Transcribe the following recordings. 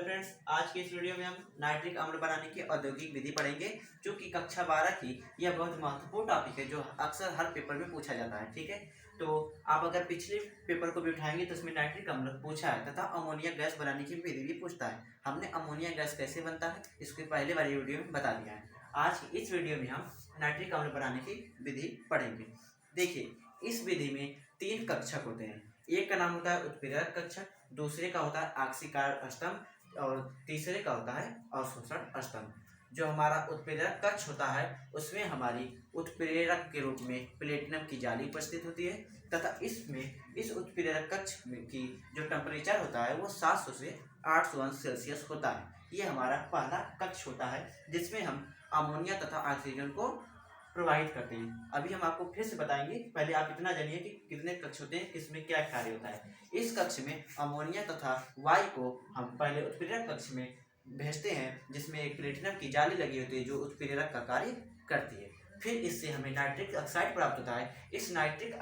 Friends, आज के इस वीडियो में हम नाइट्रिक अम्ल बनाने की औद्योगिक विधि पढ़ेंगे, जो कि कक्षा 12 की यह बहुत महत्वपूर्ण टॉपिक है जो अक्सर हर पेपर में पूछा जाता है। ठीक है, तो आप अगर पिछले पेपर को भी उठाएंगे तो उसमें नाइट्रिक अम्ल पूछा है तथा अमोनिया गैस बनाने की विधि भी पूछता है। हमने अमोनिया गैस कैसे बनता है इसके पहले वाली वीडियो में बता दिया है। आज की इस वीडियो में हम नाइट्रिक अम्ल बनाने की विधि पढ़ेंगे। देखिए, इस विधि में 3 कक्षक होते हैं। एक का नाम होता है उत्प्रेरक कक्षक, दूसरे का होता है आक्सीकार स्तंभ और तीसरे का होता है अवशोषण स्तंभ। जो हमारा उत्प्रेरक कक्ष होता है उसमें हमारी उत्प्रेरक के रूप में प्लेटिनम की जाली उपस्थित होती है तथा इस उत्प्रेरक कक्ष की जो टेम्परेचर होता है वो 700 से 800 अंश सेल्सियस होता है। ये हमारा पहला कक्ष होता है जिसमें हम अमोनिया तथा ऑक्सीजन को प्रोवाइड करते हैं। अभी हम आपको फिर से बताएंगे, पहले आप इतना जानिए कि कितने कक्ष होते हैं, किसमें क्या कार्य होता है। इस कक्ष में अमोनिया तथा वायु को हम पहले उत्प्रेरक कक्ष में भेजते हैं जिसमें एक प्लेटिनम की जाली लगी होती है जो उत्प्रेरक का कार्य करती है। फिर इससे हमें नाइट्रिक ऑक्साइड प्राप्त होता है। इस नाइट्रिक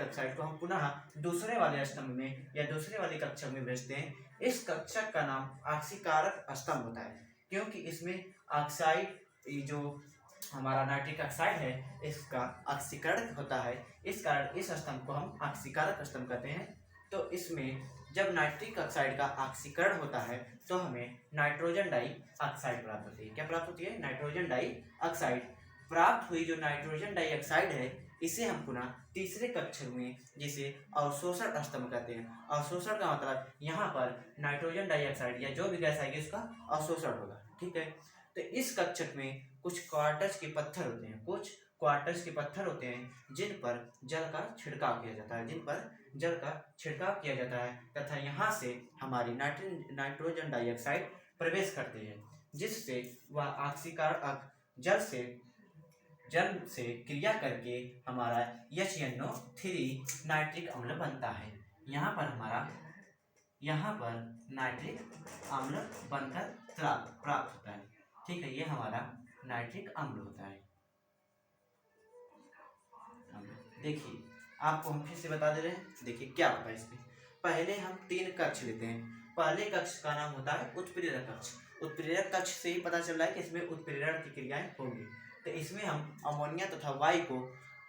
ऑक्साइड को हम पुनः दूसरे वाले स्तंभ में या दूसरे वाले कक्षक में भेजते हैं। इस कक्षक का नाम ऑक्सीकारक स्तंभ होता है, क्योंकि इसमें ऑक्साइड जो हमारा नाइट्रिक ऑक्साइड है इसका ऑक्सीकरण होता है। इस कारण इस स्तंभ को हम ऑक्सीकारक स्तंभ कहते हैं। तो इसमें जब नाइट्रिक ऑक्साइड का ऑक्सीकरण होता है तो हमें नाइट्रोजन डाई ऑक्साइड प्राप्त होती है। क्या प्राप्त होती है? Nitrogen dioxide. प्राप्त हुई जो नाइट्रोजन डाई ऑक्साइड है इसे हम पुनः तीसरे कक्षक में, जिसे अवशोषण स्तंभ कहते हैं। अवशोषण का मतलब यहाँ पर नाइट्रोजन डाइऑक्साइड या जो भी गैस आएगी उसका अवशोषण होगा। ठीक है, तो इस कक्षक में कुछ क्वार्टज के पत्थर होते हैं जिन पर जल का छिड़काव किया जाता है तथा यहाँ से हमारी नाइट्रोजन डाइऑक्साइड प्रवेश करती है, जिससे वह ऑक्सीकारक जल से क्रिया करके हमारा HNO3 नाइट्रिक अम्ल बनता है। यहाँ पर नाइट्रिक अम्ल बनकर प्राप्त होता है। ठीक है, ये हमारा नाइट्रिक अम्ल होता है। देखिए, आपको हम फिर से बता दे रहे हैं। देखिए क्या होता है इसमें। पहले हम 3 कक्ष लेते हैं। पहले कक्ष का नाम होता है उत्प्रेरक कक्ष। उत्प्रेरक कक्ष से ही पता चल रहा है कि इसमें उत्प्रेरण की क्रियाएं होंगी। तो इसमें हम अमोनिया तथा वायु को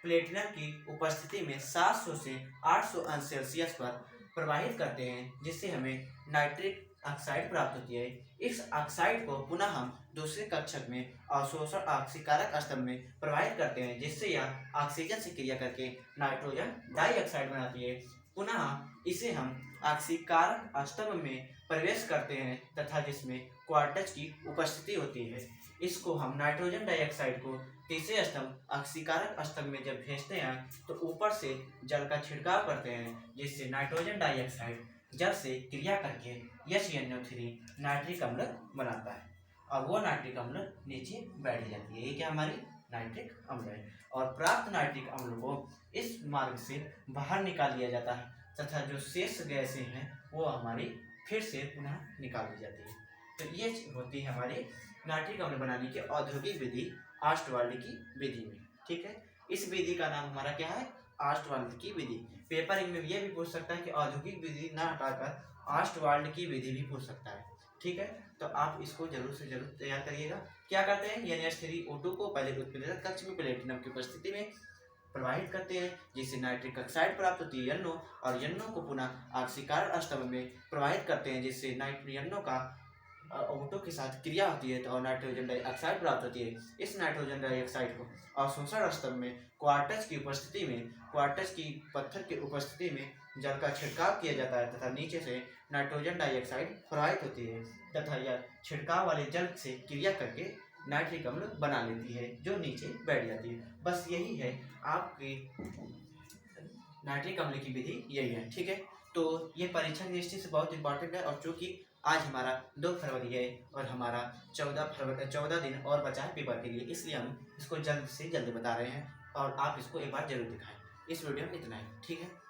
प्लेटिनम की उपस्थिति में 700 से 800 अंश सेल्सियस पर प्रवाहित करते हैं, जिससे हमें नाइट्रिक ऑक्साइड प्राप्त होती है। इस ऑक्साइड को पुनः हम दूसरे कक्षक में अवशोषण ऑक्सीकारक स्तंभ में प्रवाहित करते हैं, जिससे यह ऑक्सीजन से क्रिया करके नाइट्रोजन डाइऑक्साइड बनाती है। पुनः इसे हम ऑक्सीकारक स्तंभ में प्रवेश करते हैं तथा जिसमें क्वार्टज की उपस्थिति होती है। इसको हम नाइट्रोजन डाइऑक्साइड को तीसरे स्तंभ ऑक्सीकारक स्तंभ में जब भेजते हैं तो ऊपर से जल का छिड़काव करते हैं, जिससे नाइट्रोजन डाइऑक्साइड जल से क्रिया करके HNO3 नाइट्रिक अम्ल बनाता है और वो नाइट्रिक अम्ल नीचे बैठ जाती है। ये क्या हमारी नाइट्रिक अम्ल है। और प्राप्त नाइट्रिक अम्ल को इस मार्ग से बाहर निकाल लिया जाता है तथा जो शेष गैसें हैं वो हमारी फिर से पुनः निकाल दी जाती है। तो ये होती है हमारी नाइट्रिक अम्ल बनाने की औद्योगिक विधि ऑस्टवाल्ड की विधि में। ठीक है, इस विधि का नाम हमारा क्या है? ऑस्टवाल्ड की विधि। पेपर में ये भी पूछ सकता है कि औद्योगिक विधि ना हटाकर ऑस्टवाल्ड की विधि भी पूछ सकता है। ठीक है, तो आप इसको जरूर से जरूर तैयार करिएगा। क्या करते हैं? NH3O2 को पहले उत्प्रेरक कक्ष में प्लेटिनम की उपस्थिति में प्रवाहित करते हैं, जिससे नाइट्रिक ऑक्साइड प्राप्त होती है NO, और NO को पुनः ऑक्सीकारक स्तंभ में प्रवाहित करते हैं, जिससे NO का O2 के साथ क्रिया होती है तो नाइट्रोजन डाइऑक्साइड प्राप्त होती है। इस नाइट्रोजन डाइऑक्साइड को अवशोषण स्तंभ में क्वार्टज की पत्थर की उपस्थिति में जल का छिड़काव किया जाता है तथा नीचे से नाइट्रोजन डाइऑक्साइड प्रवाहित होती है तथा यह छिड़काव वाले जल से क्रिया करके नाइट्रिक अम्ल बना लेती है जो नीचे बैठ जाती है। बस यही है आपकी नाइट्रिक अम्ल की विधि, यही है। ठीक है, तो ये परीक्षा की दृष्टि से बहुत इंपॉर्टेंट है। और चूँकि आज हमारा 2 फरवरी है और हमारा 14 दिन और बचा है पेपर के लिए, इसलिए हम इसको जल्द से जल्द बता रहे हैं और आप इसको एक बार जरूर दिखाएं। इस वीडियो में इतना ही। ठीक है।